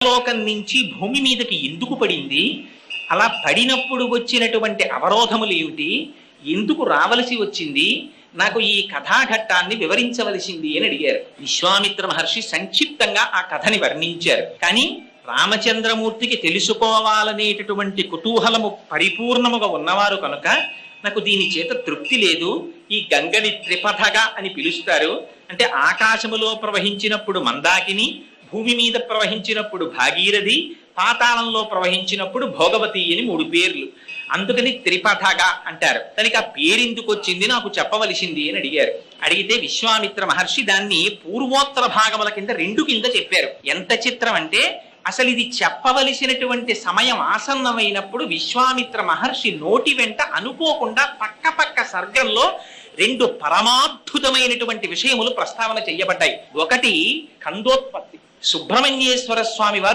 లోకం నుంచి భూమి మీదకి ఎందుకు పడింది, అలా పడినప్పుడు వచ్చినటువంటి అవరోధములు ఏమిటి, ఎందుకు రావలసి వచ్చింది, నాకు ఈ కథాఘట్టాన్ని వివరించవలసింది అని అడిగారు. విశ్వామిత్ర మహర్షి సంక్షిప్తంగా ఆ కథని వర్ణించారు. కానీ రామచంద్రమూర్తికి తెలుసుకోవాలనేటటువంటి కుతూహలము పరిపూర్ణముగా ఉన్నవారు కనుక నాకు దీని చేత తృప్తి లేదు, ఈ గంగని త్రిపథగా అని పిలుస్తారు. అంటే ఆకాశములో ప్రవహించినప్పుడు మందాకిని, భూమి మీద ప్రవహించినప్పుడు భాగీరథి, పాతాళంలో ప్రవహించినప్పుడు భోగవతి అని 3 పేర్లు. అందుకని త్రిపథగా అంటారు. దానికి ఆ పేరెందుకు వచ్చింది నాకు చెప్పవలసింది అని అడిగారు. అడిగితే విశ్వామిత్ర మహర్షి దాన్ని పూర్వోత్తర భాగముల కింద 2 కింద చెప్పారు. ఎంత చిత్రం అంటే అసలు ఇది చెప్పవలసినటువంటి సమయం ఆసన్నమైనప్పుడు విశ్వామిత్ర మహర్షి నోటి వెంట అనుకోకుండా పక్క సర్గంలో 2 పరమాద్భుతమైనటువంటి విషయములు ప్రస్తావన చెయ్యబడ్డాయి. ఒకటి ఖండోత్పత్తి. సుబ్రహ్మణ్యేశ్వర స్వామి వారు